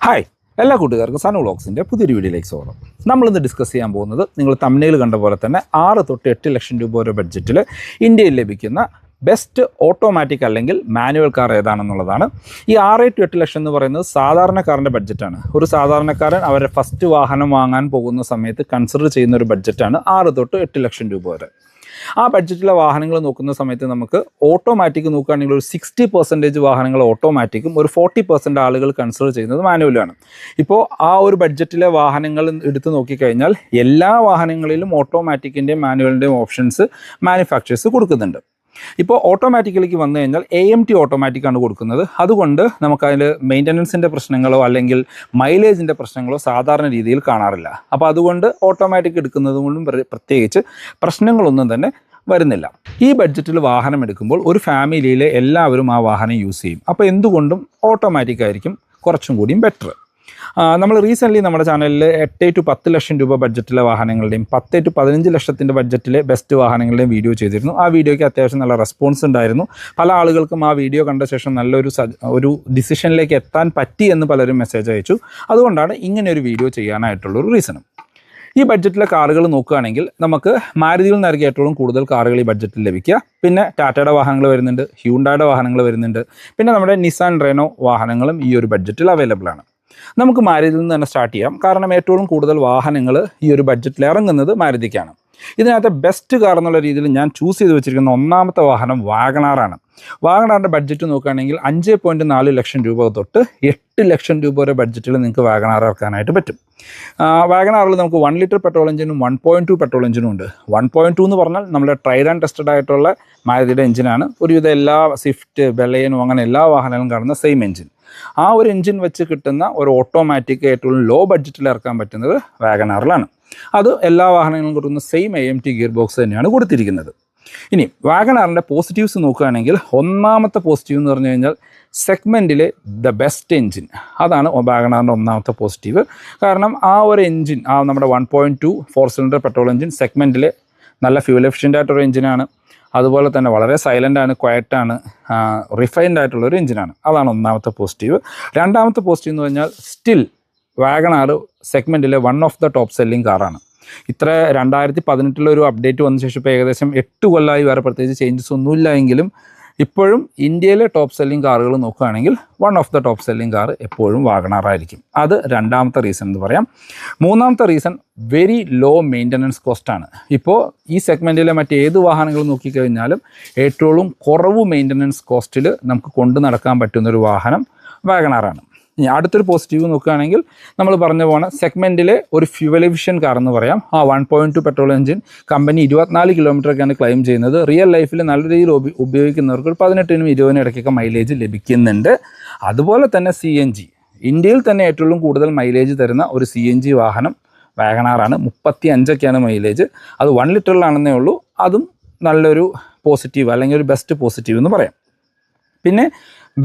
Hi എല്ലാ കൂട്ടുകാർക്കും സനു വ്ളോഗ്സിൻ്റെ പുതിയൊരു വീഡിയോയിലേക്ക് സ്വാഗതം. നമ്മളിന്ന് ഡിസ്കസ് ചെയ്യാൻ പോകുന്നത് നിങ്ങൾ തംബ്നെയിൽ കണ്ട പോലെ തന്നെ 6 തൊട്ട് 8 ലക്ഷം രൂപ വരെ ബഡ്ജറ്റിൽ ഇന്ത്യയിൽ ലഭിക്കുന്ന ബെസ്റ്റ് ഓട്ടോമാറ്റിക് അല്ലെങ്കിൽ മാനുവൽ കാർ ഏതാണെന്നുള്ളതാണ്. ഈ 6 to 8 ലക്ഷം എന്ന് പറയുന്നത് സാധാരണക്കാരൻ്റെ ബഡ്ജറ്റാണ്. ഒരു സാധാരണക്കാരൻ അവരുടെ ഫസ്റ്റ് വാഹനം വാങ്ങാൻ പോകുന്ന സമയത്ത് കൺസിഡർ ചെയ്യുന്ന ഒരു ബഡ്ജറ്റാണ് 6 തൊട്ട് 8 ലക്ഷം രൂപ വരെ. ആ ബഡ്ജറ്റിലെ വാഹനങ്ങൾ നോക്കുന്ന സമയത്ത് നമുക്ക് ഓട്ടോമാറ്റിക് നോക്കുകയാണെങ്കിൽ ഒരു 60% വാഹനങ്ങൾ ഓട്ടോമാറ്റിക്കും ഒരു 40% ആളുകൾ കൺസിഡർ ചെയ്യുന്നത് മാനുവലാണ്. ഇപ്പോൾ ആ ഒരു ബഡ്ജറ്റിലെ വാഹനങ്ങൾ എടുത്ത് നോക്കിക്കഴിഞ്ഞാൽ എല്ലാ വാഹനങ്ങളിലും ഓട്ടോമാറ്റിക്കിൻ്റെയും മാനുവലിൻ്റെയും ഓപ്ഷൻസ് മാനുഫാക്ചേഴ്സ് കൊടുക്കുന്നുണ്ട്. ഇപ്പോൾ ഓട്ടോമാറ്റിക്കിലേക്ക് വന്നു കഴിഞ്ഞാൽ AMT ഓട്ടോമാറ്റിക്കാണ് കൊടുക്കുന്നത്. അതുകൊണ്ട് നമുക്കതിൽ മെയിൻ്റനൻസിൻ്റെ പ്രശ്നങ്ങളോ അല്ലെങ്കിൽ മൈലേജിൻ്റെ പ്രശ്നങ്ങളോ സാധാരണ രീതിയിൽ കാണാറില്ല. അപ്പോൾ അതുകൊണ്ട് ഓട്ടോമാറ്റിക് എടുക്കുന്നത് കൊണ്ടും പ്രത്യേകിച്ച് പ്രശ്നങ്ങളൊന്നും തന്നെ വരുന്നില്ല. ഈ ബഡ്ജറ്റിൽ വാഹനം എടുക്കുമ്പോൾ ഒരു ഫാമിലിയിലെ എല്ലാവരും ആ വാഹനം യൂസ് ചെയ്യും. അപ്പോൾ എന്തുകൊണ്ടും ഓട്ടോമാറ്റിക് ആയിരിക്കും കുറച്ചും കൂടിയും ബെറ്റർ. നമ്മൾ റീസെൻ്റ്ലി നമ്മുടെ ചാനലിൽ 8 to 10 ലക്ഷം രൂപ ബഡ്ജറ്റിലെ വാഹനങ്ങളുടെയും 10 to 15 ലക്ഷത്തിൻ്റെ ബഡ്ജറ്റിലെ ബെസ്റ്റ് വാഹനങ്ങളുടെയും വീഡിയോ ചെയ്തിരുന്നു. ആ വീഡിയോയ്ക്ക് അത്യാവശ്യം നല്ല റെസ്പോൺസ് ഉണ്ടായിരുന്നു. പല ആളുകൾക്കും ആ വീഡിയോ കണ്ട ശേഷം നല്ലൊരു ഡിസിഷനിലേക്ക് എത്താൻ പറ്റി എന്ന് പലരും മെസ്സേജ് അയച്ചു. അതുകൊണ്ടാണ് ഇങ്ങനെ ഒരു വീഡിയോ ചെയ്യാനായിട്ടുള്ളൊരു റീസണും. ഈ ബഡ്ജറ്റിലെ കാറുകൾ നോക്കുകയാണെങ്കിൽ നമുക്ക് മാരുതിയിൽ നിന്നായിരിക്കും ഏറ്റവും കൂടുതൽ കാറുകൾ ഈ ബഡ്ജറ്റിൽ ലഭിക്കുക. പിന്നെ ടാറ്റയുടെ വാഹനങ്ങൾ വരുന്നുണ്ട്, ഹ്യൂണ്ടായുടെ വാഹനങ്ങൾ വരുന്നുണ്ട്, പിന്നെ നമ്മുടെ നിസാൻ റെനോ വാഹനങ്ങളും ഈ ഒരു ബഡ്ജറ്റിൽ അവൈലബിൾ ആണ്. നമുക്ക് മാരുതിയിൽ നിന്ന് തന്നെ സ്റ്റാർട്ട് ചെയ്യാം. കാരണം ഏറ്റവും കൂടുതൽ വാഹനങ്ങൾ ഈ ഒരു ബഡ്ജറ്റിൽ ഇറങ്ങുന്നത് മാരുതിക്കാണ്. ഇതിനകത്ത് ബെസ്റ്റ് കാർ എന്നുള്ള രീതിയിൽ ഞാൻ ചൂസ് ചെയ്ത് വെച്ചിരിക്കുന്ന ഒന്നാമത്തെ വാഹനം വാഗണാറാണ്. വാഗണാറിൻ്റെ ബഡ്ജറ്റ് നോക്കുകയാണെങ്കിൽ 5.4 ലക്ഷം രൂപ തൊട്ട് 8 ലക്ഷം രൂപ വരെ ബഡ്ജറ്റിൽ നിങ്ങൾക്ക് വാഗണാർ ഇറക്കാനായിട്ട് പറ്റും. വാഗണാറിൽ നമുക്ക് 1 ലിറ്റർ പെട്രോൾ എഞ്ചിനും 1.2 പെട്രോൾ എഞ്ചിനും ഉണ്ട്. 1.2 എന്ന് പറഞ്ഞാൽ നമ്മുടെ ട്രൈഡ് ആൻഡ് ടെസ്റ്റഡ് ആയിട്ടുള്ള മാരുതിയുടെ എഞ്ചിനാണ്. ഒരുവിധം എല്ലാ സ്വിഫ്റ്റ്, ബെലയനും അങ്ങനെ എല്ലാ വാഹനങ്ങളും കാണുന്ന സെയിം എഞ്ചിൻ. ആ ഒരു എഞ്ചിൻ വെച്ച് കിട്ടുന്ന ഒരു ഓട്ടോമാറ്റിക് ഏറ്റവും ലോ ബഡ്ജറ്റിൽ ഇറക്കാൻ പറ്റുന്നത് വാഗണാറിലാണ്. അത് എല്ലാ വാഹനങ്ങളും കൊടുക്കുന്ന സെയിം AMT ഗിയർ ബോക്സ് തന്നെയാണ് കൊടുത്തിരിക്കുന്നത്. ഇനി വാഗണാറിൻ്റെ പോസിറ്റീവ്സ് നോക്കുകയാണെങ്കിൽ ഒന്നാമത്തെ പോസിറ്റീവ് എന്ന് പറഞ്ഞു കഴിഞ്ഞാൽ സെഗ്മെൻറ്റിലെ ദ ബെസ്റ്റ് എൻജിൻ. അതാണ് വാഗണാറിൻ്റെ ഒന്നാമത്തെ പോസിറ്റീവ്. കാരണം ആ ഒരു എൻജിൻ, ആ നമ്മുടെ 1.2 4 സിലിണ്ടർ പെട്രോൾ എൻജിൻ സെഗ്മെൻറ്റിലെ നല്ല ഫ്യൂൽ എഫിഷ്യൻ്റ് ആയിട്ടൊരു എഞ്ചിനാണ്. അതുപോലെ തന്നെ വളരെ സൈലൻ്റാണ്, ക്വയറ്റാണ്, റിഫൈൻഡ് ആയിട്ടുള്ളൊരു എഞ്ചിനാണ്. അതാണ് ഒന്നാമത്തെ പോസിറ്റീവ്. രണ്ടാമത്തെ പോസിറ്റീവ് എന്ന് പറഞ്ഞാൽ സ്റ്റിൽ വാഗണാർ സെഗ്മെൻറ്റിലെ one of the top selling കാറാണ്. ഇത്ര 2018 അപ്ഡേറ്റ് വന്ന ശേഷം ഇപ്പോൾ ഏകദേശം 8 കൊല്ലമായി വേറെ പ്രത്യേകിച്ച് ചേഞ്ചസ് ഒന്നുമില്ല എങ്കിലും ഇപ്പോഴും ഇന്ത്യയിലെ ടോപ്പ് സെല്ലിംഗ് കാറുകൾ നോക്കുകയാണെങ്കിൽ one of the top selling car എപ്പോഴും വാഗണാറായിരിക്കും. അത് രണ്ടാമത്തെ റീസൺ എന്ന് പറയാം. മൂന്നാമത്തെ റീസൺ വെരി ലോ മെയിൻ്റനൻസ് കോസ്റ്റാണ്. ഇപ്പോൾ ഈ സെഗ്മെൻറ്റിലെ മറ്റേത് വാഹനങ്ങൾ നോക്കിക്കഴിഞ്ഞാലും ഏറ്റവും കുറവ് മെയിൻ്റനൻസ് കോസ്റ്റിൽ നമുക്ക് കൊണ്ടു നടക്കാൻ പറ്റുന്നൊരു വാഹനം വാഗണാറാണ്. ഇനി അടുത്തൊരു പോസിറ്റീവ് നോക്കുകയാണെങ്കിൽ നമ്മൾ പറഞ്ഞ പോലെ സെഗ്മെൻറ്റിലെ ഒരു ഫ്യൂവൽ എഫിഷ്യൻ കാർ എന്ന് പറയാം. ആ 1.2 പെട്രോൾ എഞ്ചിൻ കമ്പനി 24 കിലോമീറ്ററൊക്കെയാണ് ക്ലെയിം ചെയ്യുന്നത്. റിയൽ ലൈഫിൽ നല്ല രീതിയിൽ ഉപയോഗിക്കുന്നവർക്ക് 18-നും 20-നും ഇടയ്ക്കൊക്കെ മൈലേജ് ലഭിക്കുന്നുണ്ട്. അതുപോലെ തന്നെ CNG, ഇന്ത്യയിൽ തന്നെ ഏറ്റവും കൂടുതൽ മൈലേജ് തരുന്ന ഒരു CNG വാഹനം വാഗണാറാണ്. 35ഒക്കെയാണ് മൈലേജ്. അത് 1 ലിറ്ററിലാണെന്നേ ഉള്ളൂ. അതും നല്ലൊരു പോസിറ്റീവ് അല്ലെങ്കിൽ ഒരു ബെസ്റ്റ് പോസിറ്റീവ് എന്ന് പറയാം. പിന്നെ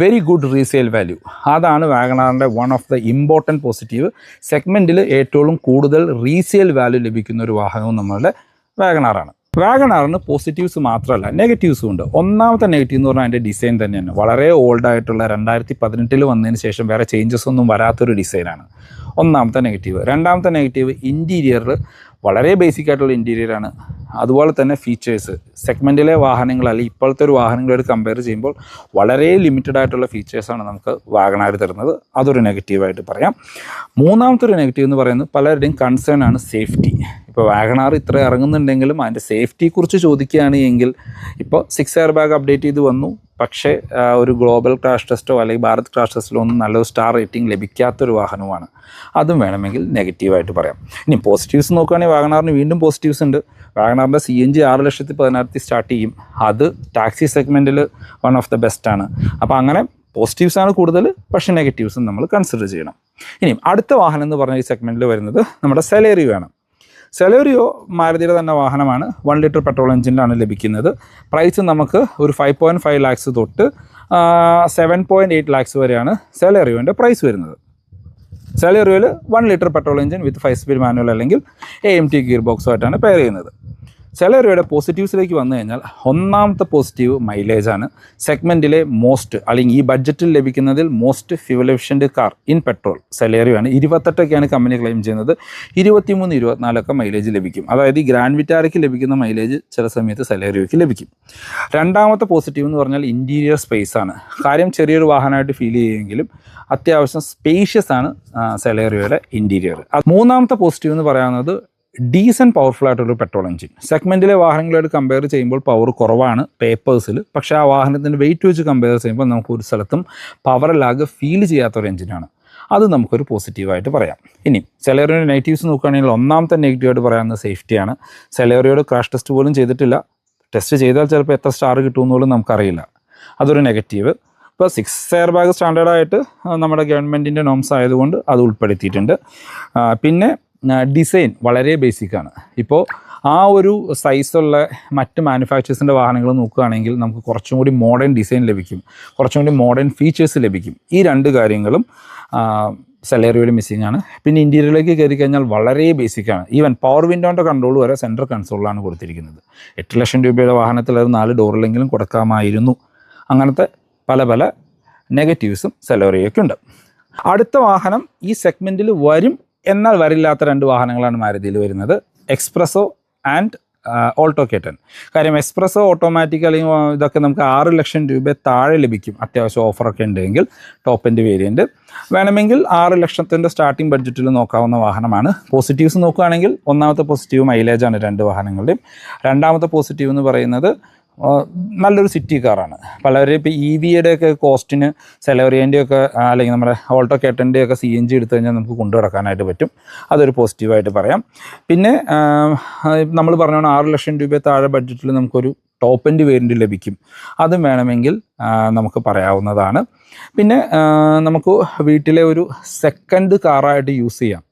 വെരി ഗുഡ് റീസെയിൽ വാല്യൂ, അതാണ് വാഗണാറിൻ്റെ one of the important positive. സെഗ്മെൻറ്റിൽ ഏറ്റവും കൂടുതൽ റീസെയിൽ വാല്യൂ ലഭിക്കുന്ന ഒരു വാഹനവും നമ്മളുടെ വാഗണാറാണ്. വാഗണാറിന് പോസിറ്റീവ്സ് മാത്രമല്ല നെഗറ്റീവ്സും ഉണ്ട്. ഒന്നാമത്തെ നെഗറ്റീവ് എന്ന് പറഞ്ഞാൽ അതിൻ്റെ ഡിസൈൻ തന്നെയാണ്. വളരെ ഓൾഡായിട്ടുള്ള 2018 വന്നതിന് ശേഷം വേറെ ചേഞ്ചസ് ഒന്നും വരാത്തൊരു ഡിസൈനാണ് ഒന്നാമത്തെ നെഗറ്റീവ്. രണ്ടാമത്തെ നെഗറ്റീവ് ഇൻറ്റീരിയറിൽ വളരെ ബേസിക് ആയിട്ടുള്ള ഇൻറ്റീരിയറാണ്. അതുപോലെ തന്നെ ഫീച്ചേഴ്സ് സെഗ്മെൻറ്റിലെ വാഹനങ്ങൾ അല്ലെങ്കിൽ ഇപ്പോഴത്തെ ഒരു വാഹനങ്ങളോട് കമ്പയർ ചെയ്യുമ്പോൾ വളരെ ലിമിറ്റഡ് ആയിട്ടുള്ള ഫീച്ചേഴ്സാണ് നമുക്ക് വാഗണാർ തരുന്നത്. അതൊരു നെഗറ്റീവായിട്ട് പറയാം. മൂന്നാമത്തെ ഒരു നെഗറ്റീവ് എന്ന് പറയുന്നത് പലരുടെയും കൺസേൺ ആണ് സേഫ്റ്റി. ഇപ്പോൾ വാഗണാർ ഇത്ര ഇറങ്ങുന്നുണ്ടെങ്കിലും അതിൻ്റെ സേഫ്റ്റിയെക്കുറിച്ച് ചോദിക്കുകയാണ് എങ്കിൽ ഇപ്പോൾ 6 എയർ ബാഗ് അപ്ഡേറ്റ് ചെയ്ത് വന്നു. പക്ഷേ ഒരു ഗ്ലോബൽ ക്രാഷ് ടെസ്റ്റോ അല്ലെങ്കിൽ ഭാരത് ക്രാഷ് ടെസ്റ്റിലോ ഒന്നും നല്ലൊരു സ്റ്റാർ റേറ്റിംഗ് ലഭിക്കാത്തൊരു വാഹനമാണ്. അതും വേണമെങ്കിൽ നെഗറ്റീവായിട്ട് പറയാം. ഇനി പോസിറ്റീവ്സ് നോക്കുകയാണെങ്കിൽ വാഗണാറിന് വീണ്ടും പോസിറ്റീവ്സ് ഉണ്ട്. വാഗണാറിൻ്റെ CNG 6,16,000 സ്റ്റാർട്ട് ചെയ്യും. അത് ടാക്സി സെഗ്മെൻറ്റിൽ വൺ ഓഫ് ദ ബെസ്റ്റാണ്. അപ്പോൾ അങ്ങനെ പോസിറ്റീവ്സാണ് കൂടുതൽ, പക്ഷേ നെഗറ്റീവ്സും നമ്മൾ കൺസിഡർ ചെയ്യണം. ഇനി അടുത്ത വാഹനം എന്ന് പറഞ്ഞ ഈ സെഗ്മെൻറ്റിൽ വരുന്നത് നമ്മുടെ സെലേറിയോ ആണ്. സെലേറിയോ മാരുതിയുടെ തന്നെ വാഹനമാണ്. 1 ലിറ്റർ പെട്രോൾ എഞ്ചിനിലാണ് ലഭിക്കുന്നത്. പ്രൈസ് നമുക്ക് ഒരു 5.5 ലാക്സ് തൊട്ട് 7.8 ലാക്സ് വരെയാണ് സെലേറിയോൻ്റെ പ്രൈസ് വരുന്നത്. സെലേറിയോയിൽ 1 litre petrol engine with 5 speed manual അല്ലെങ്കിൽ AMT ഗിയർ ബോക്സുമായിട്ടാണ് പെയർ ചെയ്യുന്നത്. സെലറിയുടെ പോസിറ്റീവ്സിലേക്ക് വന്നു കഴിഞ്ഞാൽ ഒന്നാമത്തെ പോസിറ്റീവ് മൈലേജാണ്. സെഗ്മെൻറ്റിലെ മോസ്റ്റ് അല്ലെങ്കിൽ ഈ ബഡ്ജറ്റിൽ ലഭിക്കുന്നതിൽ most fuel efficient car in petrol സെലേറിയാണ്. 28ഒക്കെയാണ് കമ്പനി ക്ലെയിം ചെയ്യുന്നത്. 23, 24 മൈലേജ് ലഭിക്കും. അതായത് ഈ ഗ്രാൻഡ് വിറ്റാരയ്ക്ക് ലഭിക്കുന്ന മൈലേജ് ചില സമയത്ത് സെലേറിയോയ്ക്ക് ലഭിക്കും. രണ്ടാമത്തെ പോസിറ്റീവ് എന്ന് പറഞ്ഞാൽ ഇൻറ്റീരിയർ സ്പേസ് ആണ്. കാര്യം ചെറിയൊരു വാഹനമായിട്ട് ഫീൽ ചെയ്യുമെങ്കിലും അത്യാവശ്യം സ്പേഷ്യസ് ആണ് സെലേറിയോയുടെ ഇൻറ്റീരിയർ. മൂന്നാമത്തെ പോസിറ്റീവ് എന്ന് പറയുന്നത് ഡീസൻറ്റ് പവർഫുൾ ആയിട്ടൊരു പെട്രോൾ എഞ്ചിൻ. സെഗ്മെൻറ്റിലെ വാഹനങ്ങളായിട്ട് കമ്പയർ ചെയ്യുമ്പോൾ പവർ കുറവാണ് പേപ്പേഴ്സിൽ. പക്ഷേ ആ വാഹനത്തിൻ്റെ വെയിറ്റ് വെച്ച് കമ്പയർ ചെയ്യുമ്പോൾ നമുക്ക് ഒരു സ്ഥലത്തും പവർ ലാഗ് ഫീൽ ചെയ്യാത്തൊരു എഞ്ചിനാണ്. അത് നമുക്കൊരു പോസിറ്റീവായിട്ട് പറയാം. ഇനി സെലേറിയോയുടെ നെഗറ്റീവ്സ് നോക്കുകയാണെങ്കിൽ ഒന്നാമത്തെ നെഗറ്റീവായിട്ട് പറയാവുന്നത് സേഫ്റ്റിയാണ്. സെലേറിയോയുടെ ക്രാഷ് ടെസ്റ്റ് പോലും ചെയ്തിട്ടില്ല. ടെസ്റ്റ് ചെയ്താൽ ചിലപ്പോൾ എത്ര സ്റ്റാർ കിട്ടുമെന്ന് പോലും നമുക്കറിയില്ല. അതൊരു നെഗറ്റീവ്. ഇപ്പോൾ 6 എയർ ബാഗ് സ്റ്റാൻഡേർഡായിട്ട് നമ്മുടെ ഗവൺമെൻറ്റിൻ്റെ നോംസ് ആയതുകൊണ്ട് അത് ഉൾപ്പെടുത്തിയിട്ടുണ്ട്. പിന്നെ ഡിസൈൻ വളരെ ബേസിക്കാണ്. ഇപ്പോൾ ആ ഒരു സൈസുള്ള മറ്റ് മാനുഫാക്ചേഴ്സിൻ്റെ വാഹനങ്ങൾ നോക്കുകയാണെങ്കിൽ നമുക്ക് കുറച്ചും കൂടി മോഡേൺ ഡിസൈൻ ലഭിക്കും, കുറച്ചും കൂടി മോഡേൺ ഫീച്ചേഴ്സ് ലഭിക്കും. ഈ രണ്ട് കാര്യങ്ങളും സെലേറിയോയിൽ മിസ്സിംഗ് ആണ്. പിന്നെ ഇൻറ്റീരിയറിലേക്ക് കയറി കഴിഞ്ഞാൽ വളരെ ബേസിക്കാണ്. ഈവൻ പവർ വിൻഡോൻ്റെ കൺട്രോൾ വരെ സെൻട്രൽ കൺസോളിലാണ് കൊടുത്തിരിക്കുന്നത്. 8 ലക്ഷം രൂപയുടെ വാഹനത്തിൽ അത് 4 ഡോറിലെങ്കിലും കൊടുക്കാമായിരുന്നു. അങ്ങനത്തെ പല പല നെഗറ്റീവ്സും സെലേറിയോയ്ക്ക് ഉണ്ട്. അടുത്ത വാഹനം ഈ സെഗ്മെൻറ്റിൽ വരും എന്നാൽ വരില്ലാത്ത 2 വാഹനങ്ങളാണ് മാരുതിയിൽ വരുന്നത്, എക്സ്പ്രസോ ആൻഡ് ഓൾട്ടോ K10. കാര്യം എക്സ്പ്രസോ ഓട്ടോമാറ്റിക് അല്ലെങ്കിൽ ഇതൊക്കെ നമുക്ക് 6 ലക്ഷം രൂപ താഴെ ലഭിക്കും. അത്യാവശ്യം ഓഫറൊക്കെ ഉണ്ടെങ്കിൽ ടോപ്പ് എൻഡ് വേരിയൻറ്റ് വേണമെങ്കിൽ 6 ലക്ഷത്തിൻ്റെ സ്റ്റാർട്ടിംഗ് ബഡ്ജറ്റിൽ നോക്കാവുന്ന വാഹനമാണ്. പോസിറ്റീവ്സ് നോക്കുകയാണെങ്കിൽ ഒന്നാമത്തെ പോസിറ്റീവ് മൈലേജാണ് 2 വാഹനങ്ങളുടെയും. രണ്ടാമത്തെ പോസിറ്റീവ് എന്ന് പറയുന്നത് നല്ലൊരു സിറ്റി കാറാണ്. പലരും ഇപ്പോൾ EVയുടെയൊക്കെ കോസ്റ്റിന് സെലേറിയോൻ്റെയൊക്കെ അല്ലെങ്കിൽ നമ്മുടെ ഓൾട്ടോ K10ൻ്റെയൊക്കെ CNG എടുത്തു കഴിഞ്ഞാൽ നമുക്ക് കൊണ്ടുനടക്കാനായിട്ട് പറ്റും. അതൊരു പോസിറ്റീവായിട്ട് പറയാം. പിന്നെ നമ്മൾ പറഞ്ഞാൽ 6 ലക്ഷം രൂപ താഴെ ബഡ്ജറ്റിൽ നമുക്കൊരു ടോപ്പ് എൻഡ് വേരിയൻറ്റ് ലഭിക്കും. അതും വേണമെങ്കിൽ നമുക്ക് പറയാവുന്നതാണ്. പിന്നെ നമുക്ക് വീട്ടിലെ ഒരു സെക്കൻഡ് കാറായിട്ട് യൂസ് ചെയ്യാം.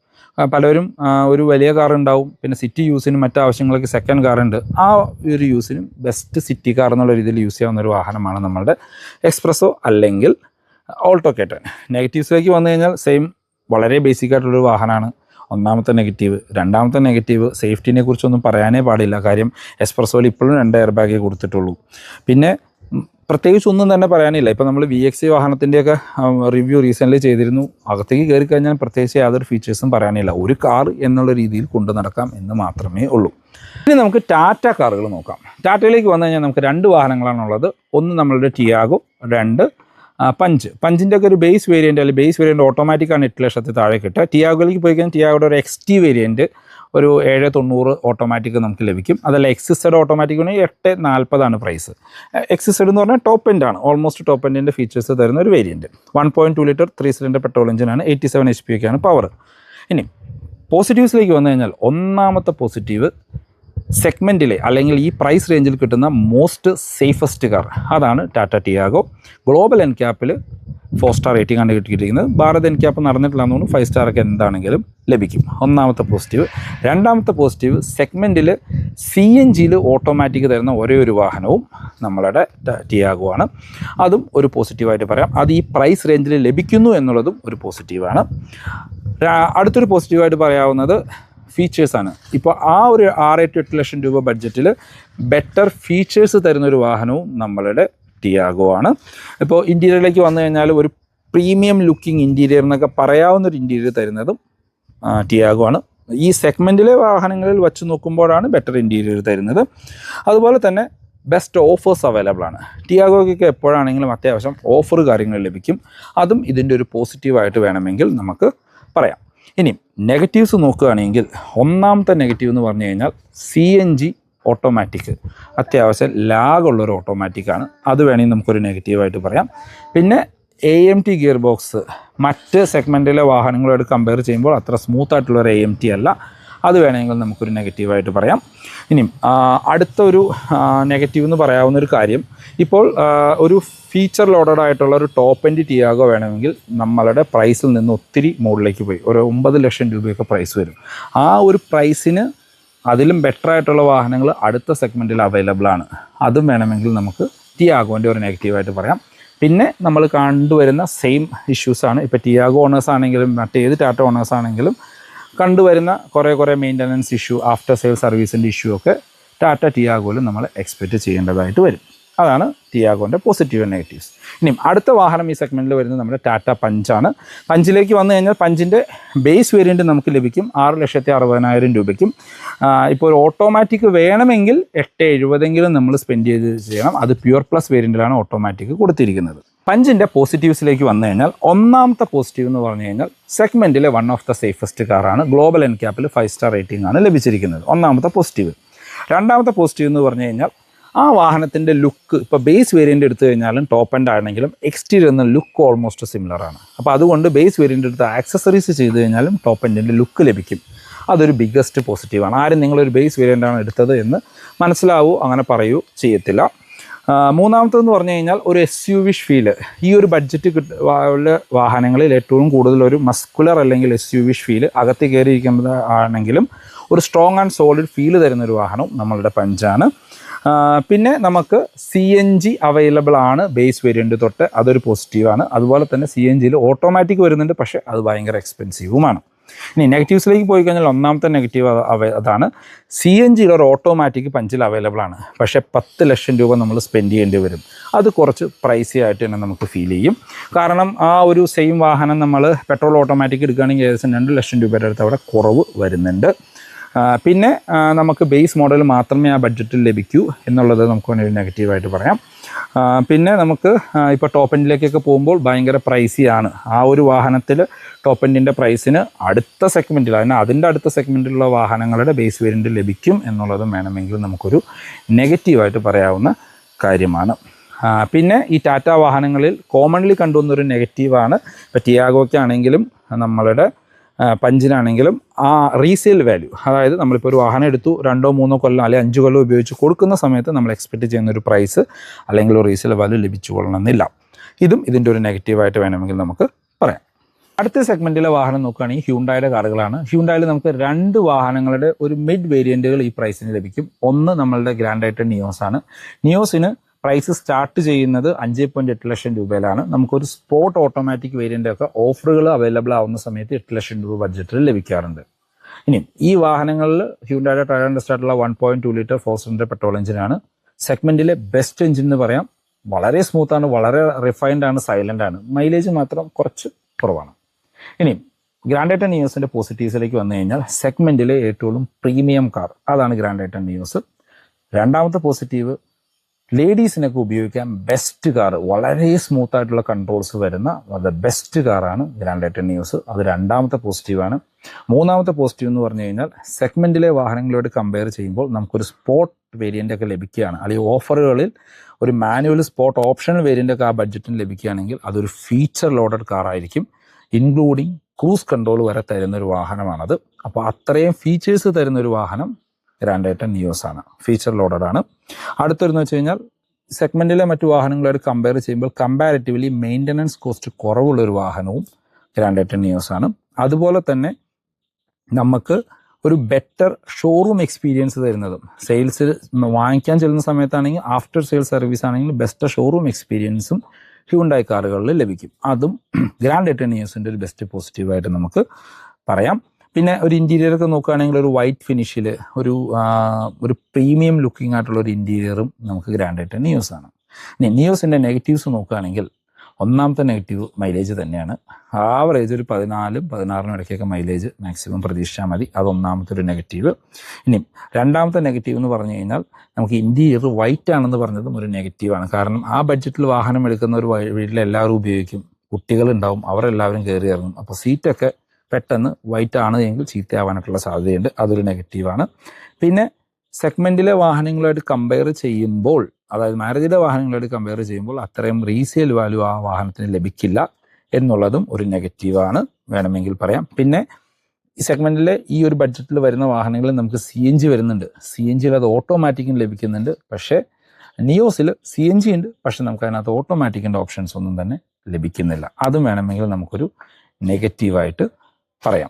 പലരും ഒരു വലിയ കാർ ഉണ്ടാവും, പിന്നെ സിറ്റി യൂസിനും മറ്റാവശ്യങ്ങൾക്ക് സെക്കൻഡ് കാറുണ്ട്. ആ ഒരു യൂസിനും ബെസ്റ്റ് സിറ്റി കാർ എന്നുള്ള രീതിയിൽ യൂസ് ചെയ്യാവുന്ന ഒരു വാഹനമാണ് നമ്മളുടെ എക്സ്പ്രസോ അല്ലെങ്കിൽ ഓൾട്ടോ K10. നെഗറ്റീവ്സിലേക്ക് വന്നു കഴിഞ്ഞാൽ സെയിം വളരെ ബേസിക് ആയിട്ടുള്ളൊരു വാഹനമാണ്. ഒന്നാമത്തെ നെഗറ്റീവ്. രണ്ടാമത്തെ നെഗറ്റീവ് സേഫ്റ്റിനെ കുറിച്ചൊന്നും പറയാനേ പാടില്ല. കാര്യം എക്സ്പ്രസോയിൽ ഇപ്പോഴും 2 എയർ ബാഗേ കൊടുത്തിട്ടുള്ളൂ. പിന്നെ പ്രത്യേകിച്ച് ഒന്നും തന്നെ പറയാനില്ല. ഇപ്പോൾ നമ്മൾ VXC വാഹനത്തിൻ്റെയൊക്കെ റിവ്യൂ റീസെൻ്റ്ലി ചെയ്തിരുന്നു. അകത്തേക്ക് കയറി കഴിഞ്ഞാൽ പ്രത്യേകിച്ച് യാതൊരു ഫീച്ചേഴ്സും പറയാനില്ല. ഒരു കാർ എന്നുള്ള രീതിയിൽ കൊണ്ടു നടക്കാം എന്ന് മാത്രമേ ഉള്ളൂ. ഇനി നമുക്ക് ടാറ്റ കാറുകൾ നോക്കാം. ടാറ്റയിലേക്ക് വന്നു കഴിഞ്ഞാൽ നമുക്ക് 2 വാഹനങ്ങളാണുള്ളത്. ഒന്ന് നമ്മളുടെ ടിയാഗോ, 2 പഞ്ചിൻ്റെ ഒക്കെ ഒരു ബേസ് വേരിയൻറ്റ് അല്ലെങ്കിൽ ബേസ് വേരിയൻറ്റ് ഓട്ടോമാറ്റിക്കാണ് 8 ലക്ഷത്തിൽ താഴെ കിട്ടുക. ടിയാഗോയിലേക്ക് പോയി കഴിഞ്ഞാൽ ടിയാഗോയുടെ ഒരു XT വേരിയൻറ്റ് ഒരു 790 ഓട്ടോമാറ്റിക് നമുക്ക് ലഭിക്കും. അതല്ല XZ ഓട്ടോമാറ്റിക് ആണെങ്കിൽ 840 പ്രൈസ്. XZ എന്ന് പറഞ്ഞാൽ ടോപ്പ് എൻഡാണ്, ഓൾമോസ്റ്റ് ടോപ്പ് എൻഡിൻ്റെ ഫീച്ചേഴ്സ് തരുന്ന ഒരു വേരിയൻറ്റ്. 1.2 ലിറ്റർ 3 സിലിണ്ടർ പെട്രോൾ എഞ്ചിനാണ്. 87 HP ഒക്കെയാണ് പവർ. ഇനി പോസിറ്റീവ്സിലേക്ക് വന്നു കഴിഞ്ഞാൽ ഒന്നാമത്തെ പോസിറ്റീവ് സെഗ്മെൻറ്റിലെ അല്ലെങ്കിൽ ഈ പ്രൈസ് റേഞ്ചിൽ കിട്ടുന്ന മോസ്റ്റ് സേഫസ്റ്റ് കാർ അതാണ് ടാറ്റ ടിയാഗോ. ഗ്ലോബൽ എൻക്യാപ്പിൽ 4 സ്റ്റാർ റേറ്റിംഗ് ആണ് കിട്ടിയിരിക്കുന്നത്. ഭാരത് എൻക്യാപ്പ് നടന്നിട്ടില്ലാന്ന് തോന്നുന്നു. 5 സ്റ്റാറൊക്കെ എന്താണെങ്കിലും ലഭിക്കും. ഒന്നാമത്തെ പോസിറ്റീവ്. രണ്ടാമത്തെ പോസിറ്റീവ് സെഗ്മെൻറ്റിൽ CNGയിൽ ഓട്ടോമാറ്റിക് തരുന്ന ഒരേ ഒരു വാഹനവും നമ്മളുടെ ടിയാഗോ ആണ്. അതും ഒരു പോസിറ്റീവായിട്ട് പറയാം. അത് ഈ പ്രൈസ് റേഞ്ചിൽ ലഭിക്കുന്നു എന്നുള്ളതും ഒരു പോസിറ്റീവാണ്. അടുത്തൊരു പോസിറ്റീവായിട്ട് പറയാവുന്നത് ഫീച്ചേഴ്സാണ്. ഇപ്പോൾ ആ ഒരു 6-8 ലക്ഷം രൂപ ബഡ്ജറ്റിൽ ബെറ്റർ ഫീച്ചേഴ്സ് തരുന്നൊരു വാഹനവും നമ്മളുടെ ടിയാഗോ ആണ്. ഇപ്പോൾ ഇൻറ്റീരിയറിലേക്ക് വന്നു കഴിഞ്ഞാൽ ഒരു പ്രീമിയം ലുക്കിംഗ് ഇൻറ്റീരിയർ എന്നൊക്കെ പറയാവുന്നൊരു ഇൻറ്റീരിയർ തരുന്നതും ടിയാഗോ ആണ്. ഈ സെഗ്മെൻറ്റിലെ വാഹനങ്ങളിൽ വച്ച് നോക്കുമ്പോഴാണ് ബെറ്റർ ഇൻറ്റീരിയർ തരുന്നത്. അതുപോലെ തന്നെ ബെസ്റ്റ് ഓഫേഴ്സ് അവൈലബിൾ ആണ്. ടിയാഗോയ്ക്കൊക്കെ എപ്പോഴാണെങ്കിലും അത്യാവശ്യം ഓഫർ കാര്യങ്ങൾ ലഭിക്കും. അതും ഇതിൻ്റെ ഒരു പോസിറ്റീവായിട്ട് വേണമെങ്കിൽ നമുക്ക് പറയാം. ഇനി നെഗറ്റീവ്സ് നോക്കുകയാണെങ്കിൽ ഒന്നാമത്തെ നെഗറ്റീവ് എന്ന് പറഞ്ഞു കഴിഞ്ഞാൽ CNG ഓട്ടോമാറ്റിക് അത്യാവശ്യം ലാഗുള്ളൊരു ഓട്ടോമാറ്റിക്കാണ്. അത് വേണമെങ്കിൽ നമുക്കൊരു നെഗറ്റീവായിട്ട് പറയാം. പിന്നെ AMT ഗിയർ ബോക്സ് മറ്റ് സെഗ്മെൻറ്റിലെ വാഹനങ്ങളോട് കമ്പയർ ചെയ്യുമ്പോൾ അത്ര സ്മൂത്തായിട്ടുള്ളൊരു AMT അല്ല. അത് വേണമെങ്കിൽ നമുക്കൊരു നെഗറ്റീവായിട്ട് പറയാം. ഇനിയും അടുത്തൊരു നെഗറ്റീവ് എന്ന് പറയാവുന്നൊരു കാര്യം, ഇപ്പോൾ ഒരു ഫീച്ചർ ലോഡഡ് ആയിട്ടുള്ള ഒരു ടോപ്പ് എൻഡ് ടിയാഗോ വേണമെങ്കിൽ നമ്മളുടെ പ്രൈസിൽ നിന്ന് ഒത്തിരി മുകളിലേക്ക് പോയി ഒരു 9 ലക്ഷം രൂപയൊക്കെ പ്രൈസ് വരും. ആ ഒരു പ്രൈസിന് അതിലും ബെറ്റർ ആയിട്ടുള്ള വാഹനങ്ങൾ അടുത്ത സെഗ്മെൻറ്റിൽ അവൈലബിൾ ആണ്. അതും വേണമെങ്കിൽ നമുക്ക് ടിയാഗോൻ്റെ ഒരു നെഗറ്റീവായിട്ട് പറയാം. പിന്നെ നമ്മൾ കണ്ടുവരുന്ന സെയിം ഇഷ്യൂസാണ്. ഇപ്പോൾ ടിയാഗോ ഓണേഴ്സ് ആണെങ്കിലും മറ്റേത് ടാറ്റ ഓണേഴ്സ് ആണെങ്കിലും കണ്ടുവരുന്ന കുറേ മെയിൻ്റനൻസ് ഇഷ്യൂ, ആഫ്റ്റർ സെയിൽ സർവീസിൻ്റെ ഇഷ്യൂ ഒക്കെ ടാറ്റ ടിയാഗോയിലും നമ്മൾ എക്സ്പെക്റ്റ് ചെയ്യേണ്ടതായിട്ട് വരും. അതാണ് ടിയാഗോൻ്റെ പോസിറ്റീവ് ആൻഡ് നെഗറ്റീവ്സ്. ഇനിയും അടുത്ത വാഹനം ഈ സെഗ്മെൻറ്റിൽ വരുന്നത് നമ്മുടെ ടാറ്റ പഞ്ചാണ്. പഞ്ചിലേക്ക് വന്നു കഴിഞ്ഞാൽ പഞ്ചിൻ്റെ ബേസ് വേരിയൻറ്റ് നമുക്ക് ലഭിക്കും 6,60,000 രൂപയ്ക്കും. ഇപ്പോൾ ഒരു ഓട്ടോമാറ്റിക് വേണമെങ്കിൽ 870 നമ്മൾ സ്പെൻഡ് ചെയ്യണം. അത് പ്യുവർ പ്ലസ് വേരിയൻറ്റിലാണ് ഓട്ടോമാറ്റിക് കൊടുത്തിരിക്കുന്നത്. പഞ്ചിൻ്റെ പോസിറ്റീവ്സിലേക്ക് വന്നു കഴിഞ്ഞാൽ ഒന്നാമത്തെ പോസിറ്റീവ് എന്ന് പറഞ്ഞു കഴിഞ്ഞാൽ സെഗ്മെൻറ്റിലെ വൺ ഓഫ് ദ സേഫസ്റ്റ് കാറാണ്. ഗ്ലോബൽ എൻക്യാപ്പിൽ 5 സ്റ്റാർ റേറ്റിംഗ് ആണ് ലഭിച്ചിരിക്കുന്നത്. ഒന്നാമത്തെ പോസിറ്റീവ്. രണ്ടാമത്തെ പോസിറ്റീവ് എന്ന് പറഞ്ഞു കഴിഞ്ഞാൽ ആ വാഹനത്തിൻ്റെ ലുക്ക് ഇപ്പോൾ ബേസ് വേരിയൻ്റ് എടുത്തു കഴിഞ്ഞാലും ടോപ്പ് എൻഡ് ആണെങ്കിലും എക്സ്റ്റീരിയറിന് ലുക്ക് ഓൾമോസ്റ്റ് സിമിലർ ആണ്. അപ്പോൾ അതുകൊണ്ട് ബേസ് വേരിയൻ്റ് എടുത്ത് ആക്സസറീസ് ചെയ്ത് കഴിഞ്ഞാലും ടോപ്പ് എൻഡിൻ്റെ ലുക്ക് ലഭിക്കും. അതൊരു ബിഗ്ഗസ്റ്റ് പോസിറ്റീവാണ്. ആരും നിങ്ങളൊരു ബേസ് വേരിയൻ്റാണ് എടുത്തത് എന്ന് മനസ്സിലാവൂ അങ്ങനെ പറയൂ ചെയ്യത്തില്ല. മൂന്നാമത്തെന്ന് പറഞ്ഞു കഴിഞ്ഞാൽ ഒരു SUV ഫീല്. ഈ ഒരു ബഡ്ജറ്റ് വാഹനങ്ങളിൽ ഏറ്റവും കൂടുതൽ ഒരു മസ്കുലർ അല്ലെങ്കിൽ SUV ഫീല് അകത്ത് കയറിയിരിക്കുന്നത് ആണെങ്കിലും ഒരു സ്ട്രോങ് ആൻഡ് സോളിഡ് ഫീല് തരുന്നൊരു വാഹനവും നമ്മളുടെ പഞ്ചാണ്. പിന്നെ നമുക്ക് CNG അവൈലബിൾ ആണ് ബേസ് വേരിയൻ്റ് തൊട്ട്, അതൊരു പോസിറ്റീവാണ്. അതുപോലെ തന്നെ CNGയിൽ ഓട്ടോമാറ്റിക് വരുന്നുണ്ട്, പക്ഷേ അത് ഭയങ്കര എക്സ്പെൻസീവുമാണ്. ഇനി നെഗറ്റീവ്സിലേക്ക് പോയി കഴിഞ്ഞാൽ ഒന്നാമത്തെ നെഗറ്റീവ് അതാണ് CNGയുടെ ഒരു ഓട്ടോമാറ്റിക് പഞ്ചിൽ അവൈലബിൾ ആണ്, പക്ഷേ 10 ലക്ഷം രൂപ നമ്മൾ സ്പെൻഡ് ചെയ്യേണ്ടി വരും. അത് കുറച്ച് പ്രൈസി ആയിട്ട് തന്നെ നമുക്ക് ഫീൽ ചെയ്യും. കാരണം ആ ഒരു സെയിം വാഹനം നമ്മൾ പെട്രോൾ ഓട്ടോമാറ്റിക് എടുക്കുകയാണെങ്കിൽ ഏകദേശം 2 ലക്ഷം രൂപയുടെ അടുത്ത് അവിടെ കുറവ് വരുന്നുണ്ട്. പിന്നെ നമുക്ക് ബേസ് മോഡൽ മാത്രമേ ആ ബഡ്ജറ്റിൽ ലഭിക്കൂ എന്നുള്ളത് നമുക്ക് ഒരു നെഗറ്റീവായിട്ട് പറയാം. പിന്നെ നമുക്ക് ഇപ്പോൾ ടോപ്പ് എൻഡിലേക്കൊക്കെ പോകുമ്പോൾ ഭയങ്കര പ്രൈസിയാണ്. ആ ഒരു വാഹനത്തിൽ ടോപ്പ് എൻഡിൻ്റെ പ്രൈസിന് അടുത്ത സെഗ്മെൻറ്റിൽ അതിൻ്റെ അടുത്ത സെഗ്മെൻറ്റിലുള്ള വാഹനങ്ങളുടെ ബേസ് വേരിയൻ്റ് ലഭിക്കും എന്നുള്ളതും വേണമെങ്കിൽ നമുക്കൊരു നെഗറ്റീവായിട്ട് പറയാവുന്ന കാര്യമാണ്. പിന്നെ ഈ ടാറ്റ വാഹനങ്ങളിൽ കോമൺലി കണ്ടുവന്നൊരു നെഗറ്റീവാണ് ഇപ്പോൾ ടിയാഗോയ്ക്കാണെങ്കിലും നമ്മളുടെ പഞ്ചിനാണെങ്കിലും ആ റീസെയിൽ വാല്യൂ, അതായത് നമ്മളിപ്പോൾ ഒരു വാഹനം എടുത്തു 2-3 കൊല്ലം അല്ലെങ്കിൽ 5 കൊല്ലം ഉപയോഗിച്ച് കൊടുക്കുന്ന സമയത്ത് നമ്മൾ എക്സ്പെക്റ്റ് ചെയ്യുന്നൊരു പ്രൈസ് അല്ലെങ്കിൽ ഒരു റീസെയിൽ വാല്യൂ ലഭിച്ചു കൊള്ളണമെന്നില്ല. ഇതും ഇതിൻ്റെ ഒരു നെഗറ്റീവായിട്ട് വേണമെങ്കിൽ നമുക്ക് പറയാം. അടുത്ത സെഗ്മെൻറ്റിലെ വാഹനം നോക്കുകയാണെങ്കിൽ ഹ്യൂണ്ടായുടെ കാറുകളാണ്. ഹ്യൂണ്ടായിൽ നമുക്ക് 2 വാഹനങ്ങളുടെ ഒരു മിഡ് വേരിയൻറ്റുകൾ ഈ പ്രൈസിന് ലഭിക്കും. ഒന്ന് നമ്മളുടെ ഗ്രാൻഡ് ഐറ്റൺ നിയോസ് ആണ്. നിയോസിന് പ്രൈസ് സ്റ്റാർട്ട് ചെയ്യുന്നത് 5.8 ലക്ഷം രൂപയിലാണ്. നമുക്കൊരു സ്പോർട്ട് ഓട്ടോമാറ്റിക് വേരിയൻ്റൊക്കെ ഓഫറുകൾ അവൈലബിൾ ആവുന്ന സമയത്ത് 8 ലക്ഷം രൂപ ബഡ്ജറ്റിൽ ലഭിക്കാറുണ്ട്. ഇനി ഈ വാഹനങ്ങളിൽ ഹ്യൂണ്ടായുടെ ടയർ സ്റ്റാർട്ടുള്ള 1.2 ലിറ്റർ 4 സിലിണ്ടർ പെട്രോൾ എഞ്ചിനാണ്. സെഗ്മെൻറ്റിലെ ബെസ്റ്റ് എഞ്ചിൻ എന്ന് പറയാം. വളരെ സ്മൂത്താണ്, വളരെ റിഫൈൻഡ് ആണ്, സൈലൻ്റ് ആണ്. മൈലേജ് മാത്രം കുറച്ച് കുറവാണ്. ഇനി ഗ്രാൻഡ് ഐറ്റൺ നിയോസിൻ്റെ പോസിറ്റീവ്സിലേക്ക് വന്നു കഴിഞ്ഞാൽ സെഗ്മെൻറ്റിലെ ഏറ്റവും പ്രീമിയം കാർ അതാണ് ഗ്രാൻഡ് ഐറ്റൺ നിയോസ്. രണ്ടാമത്തെ പോസിറ്റീവ് ലേഡീസിനൊക്കെ ഉപയോഗിക്കാൻ ബെസ്റ്റ് കാർ, വളരെ സ്മൂത്ത് ആയിട്ടുള്ള കൺട്രോൾസ് വരുന്ന ബെസ്റ്റ് കാറാണ് ഗ്രാൻഡ് ഐറ്റൺ നിയോസ്. അത് രണ്ടാമത്തെ പോസിറ്റീവാണ്. മൂന്നാമത്തെ പോസിറ്റീവ് എന്ന് പറഞ്ഞു കഴിഞ്ഞാൽ സെഗ്മെൻറ്റിലെ വാഹനങ്ങളോട് കമ്പയർ ചെയ്യുമ്പോൾ നമുക്കൊരു സ്പോർട്ട് വേരിയൻ്റ് ഒക്കെ ലഭിക്കുകയാണ്, അല്ലെങ്കിൽ ഓഫറുകളിൽ ഒരു മാനുവൽ സ്പോർട്ട് ഓപ്ഷണൽ വേരിയൻ്റ് ഒക്കെ ആ ബഡ്ജറ്റിന് ലഭിക്കുകയാണെങ്കിൽ അതൊരു ഫീച്ചർ ലോഡഡ് കാറായിരിക്കും. ഇൻക്ലൂഡിങ് ക്രൂസ് കൺട്രോൾ വരെ തരുന്നൊരു വാഹനമാണത്. അപ്പോൾ അത്രയും ഫീച്ചേഴ്സ് തരുന്നൊരു വാഹനം ഗ്രാൻഡ് ഐറ്റൺ നിയോസ് ആണ്, ഫീച്ചർ ലോഡഡ് ആണ്. അടുത്തൊരുന്ന് വെച്ച് കഴിഞ്ഞാൽ സെഗ്മെൻറ്റിലെ മറ്റു വാഹനങ്ങളായിട്ട് കമ്പയർ ചെയ്യുമ്പോൾ കമ്പാരിറ്റീവ്ലി മെയിൻ്റനൻസ് കോസ്റ്റ് കുറവുള്ളൊരു വാഹനവും ഗ്രാൻഡ് ഐറ്റൺ നിയോസ് ആണ്. അതുപോലെ തന്നെ നമുക്ക് ഒരു ബെറ്റർ ഷോറൂം എക്സ്പീരിയൻസ് തരുന്നതും, സെയിൽസ് വാങ്ങിക്കാൻ ചെല്ലുന്ന സമയത്താണെങ്കിൽ ആഫ്റ്റർ സെയിൽസ് സർവീസ് ആണെങ്കിൽ ബെസ്റ്റ് ഷോറൂം എക്സ്പീരിയൻസും ഹ്യൂണ്ടായി കാറുകളിൽ ലഭിക്കും. അതും ഗ്രാൻഡ് ഐറ്റൺ നിയോസിൻ്റെ ഒരു ബെസ്റ്റ് പോസിറ്റീവായിട്ട് നമുക്ക് പറയാം. പിന്നെ ഒരു ഇൻറ്റീരിയറൊക്കെ നോക്കുകയാണെങ്കിൽ ഒരു വൈറ്റ് ഫിനിഷിൽ ഒരു പ്രീമിയം ലുക്കിംഗ് ആയിട്ടുള്ള ഒരു ഇൻറ്റീരിയറും നമുക്ക് ഗ്രാൻഡ് ഐറ്റൺ നിയോസ് ആണ്. ഇനി നിയോസിൻ്റെ നെഗറ്റീവ്സ് നോക്കുകയാണെങ്കിൽ ഒന്നാമത്തെ നെഗറ്റീവ് മൈലേജ് തന്നെയാണ്. ആവറേജ് ഒരു 14-16 ഇടയ്ക്കൊക്കെ മൈലേജ് മാക്സിമം പ്രതീക്ഷിച്ചാൽ മതി. അതൊന്നാമത്തെ ഒരു നെഗറ്റീവ്. ഇനി രണ്ടാമത്തെ നെഗറ്റീവ് എന്ന് പറഞ്ഞു കഴിഞ്ഞാൽ നമുക്ക് ഇൻറ്റീരിയർ വൈറ്റ് ആണെന്ന് പറഞ്ഞതും ഒരു നെഗറ്റീവാണ്. കാരണം ആ ബഡ്ജറ്റിൽ വാഹനം എടുക്കുന്ന ഒരു വീട്ടിലെല്ലാവരും ഉപയോഗിക്കും, കുട്ടികളുണ്ടാവും, അവരെല്ലാവരും കയറി ഇറങ്ങും. അപ്പോൾ സീറ്റൊക്കെ പെട്ടെന്ന് വൈറ്റ് ആണ് എങ്കിൽ ചീത്തയാവാനായിട്ടുള്ള സാധ്യതയുണ്ട്. അതൊരു നെഗറ്റീവാണ്. പിന്നെ സെഗ്മെൻറ്റിലെ വാഹനങ്ങളുമായിട്ട് കമ്പയർ ചെയ്യുമ്പോൾ, അതായത് മാരുതിയുടെ വാഹനങ്ങളായിട്ട് കമ്പയർ ചെയ്യുമ്പോൾ അത്രയും റീസെയിൽ വാല്യൂ ആ വാഹനത്തിന് ലഭിക്കില്ല എന്നുള്ളതും ഒരു നെഗറ്റീവാണ് വേണമെങ്കിൽ പറയാം. പിന്നെ ഈ സെഗ്മെൻറ്റിലെ ഈ ഒരു ബഡ്ജറ്റിൽ വരുന്ന വാഹനങ്ങളിൽ നമുക്ക് CNG വരുന്നുണ്ട്. CNGയിൽ അത് ഓട്ടോമാറ്റിക്കും ലഭിക്കുന്നുണ്ട്. പക്ഷേ നിയോസിൽ CNG ഉണ്ട്, പക്ഷെ നമുക്ക് അതിനകത്ത് ഓട്ടോമാറ്റിക്കിൻ്റെ ഓപ്ഷൻസ് ഒന്നും തന്നെ ലഭിക്കുന്നില്ല. അതും വേണമെങ്കിൽ നമുക്കൊരു നെഗറ്റീവായിട്ട് പറയാം.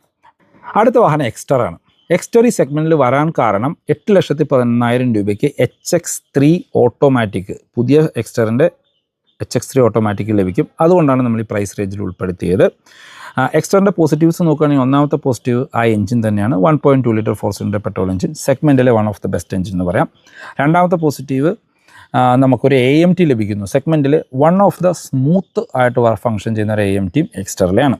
അടുത്ത വാഹനം എക്സ്റ്റർ ആണ്. എക്സ്റ്റർ ഈ സെഗ്മെൻറ്റിൽ വരാൻ കാരണം 8,11,000 രൂപയ്ക്ക് HX3 ഓട്ടോമാറ്റിക്, പുതിയ എക്സ്റ്ററിൻ്റെ HX3 ഓട്ടോമാറ്റിക് ലഭിക്കും. അതുകൊണ്ടാണ് നമ്മൾ ഈ പ്രൈസ് റേഞ്ചിൽ ഉൾപ്പെടുത്തിയത്. എക്സ്റ്ററിൻ്റെ പോസിറ്റീവ്സ് നോക്കുകയാണെങ്കിൽ ഒന്നാമത്തെ പോസിറ്റീവ് ആ എഞ്ചിൻ തന്നെയാണ് 1.2 ലിറ്റർ 4 സിലിണ്ടർ പെട്രോൾ എഞ്ചിൻ, സെഗ്മെൻറ്റിലെ one of the best engine എന്ന് പറയാം. രണ്ടാമത്തെ പോസിറ്റീവ് നമുക്കൊരു AMT ലഭിക്കുന്നു. സെഗ്മെൻറ്റിൽ വൺ ഓഫ് ദ സ്മൂത്ത് ആയിട്ട് ഫംഗ്ഷൻ ചെയ്യുന്ന ഒരു AMT എക്സ്റ്ററിലെയാണ്.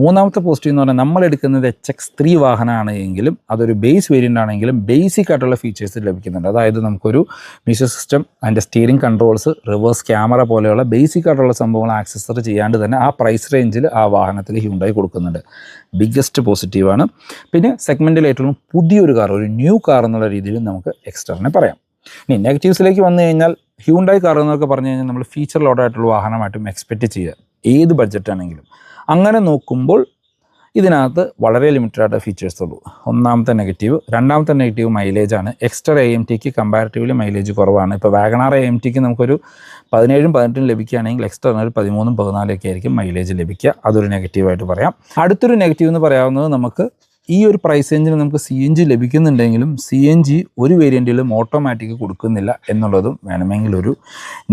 മൂന്നാമത്തെ പോസിറ്റീവ് എന്ന് പറഞ്ഞാൽ നമ്മളെടുക്കുന്നത് HX3 വാഹനമാണ് എങ്കിലും അതൊരു ബേസ് വേരിയൻ്റ് ആണെങ്കിലും ബേസിക് ആയിട്ടുള്ള ഫീച്ചേഴ്സ് ലഭിക്കുന്നുണ്ട്. അതായത് നമുക്കൊരു മ്യൂസിക് സിസ്റ്റം, അതിൻ്റെ സ്റ്റിയറിംഗ് കൺട്രോൾസ്, റിവേഴ്സ് ക്യാമറ പോലെയുള്ള ബേസിക് ആയിട്ടുള്ള സംഭവങ്ങൾ ആക്സസറി ചെയ്യാണ്ട് തന്നെ ആ പ്രൈസ് റേഞ്ചിൽ ആ വാഹനത്തിൽ ഹ്യുണ്ടായി കൊടുക്കുന്നുണ്ട്. ബിഗ്ഗസ്റ്റ് പോസിറ്റീവാണ്. പിന്നെ സെഗ്മെൻറ്റിൽ ഏറ്റവും പുതിയൊരു കാർ, ഒരു ന്യൂ കാർ എന്നുള്ള രീതിയിൽ നമുക്ക് എക്സ്റ്ററിനെ പറയാം. ഇനി നെഗറ്റീവ്സിലേക്ക് വന്നു കഴിഞ്ഞാൽ ഹ്യുണ്ടായി കാർ എന്നൊക്കെ പറഞ്ഞു കഴിഞ്ഞാൽ നമ്മൾ ഫീച്ചർ ലോഡായിട്ടുള്ള വാഹനമായിട്ടും എക്സ്പെക്റ്റ് ചെയ്യുക ഏത് ബഡ്ജറ്റാണെങ്കിലും. അങ്ങനെ നോക്കുമ്പോൾ ഇതിനകത്ത് വളരെ ലിമിറ്റഡ് ആയിട്ട് ഫീച്ചേഴ്സ് ഉള്ളൂ. ഒന്നാമത്തെ നെഗറ്റീവ്. രണ്ടാമത്തെ നെഗറ്റീവ് മൈലേജാണ്. എക്സ്റ്റർ AMTക്ക് കമ്പാരിറ്റീവ്ലി മൈലേജ് കുറവാണ്. ഇപ്പോൾ വാഗണാർ AMTക്ക് നമുക്കൊരു 17-18 ലഭിക്കുകയാണെങ്കിൽ എക്സ്റ്ററിന് ഒരു 13-14 ആയിരിക്കും മൈലേജ് ലഭിക്കുക. അതൊരു നെഗറ്റീവായിട്ട് പറയാം. അടുത്തൊരു നെഗറ്റീവ് എന്ന് പറയാവുന്നത് നമുക്ക് ഈ ഒരു പ്രൈസ് റേഞ്ചിന് നമുക്ക് CNG ലഭിക്കുന്നുണ്ടെങ്കിലും CNG ഒരു വേരിയൻറ്റിലും ഓട്ടോമാറ്റിക് കൊടുക്കുന്നില്ല എന്നുള്ളതും വേണമെങ്കിൽ ഒരു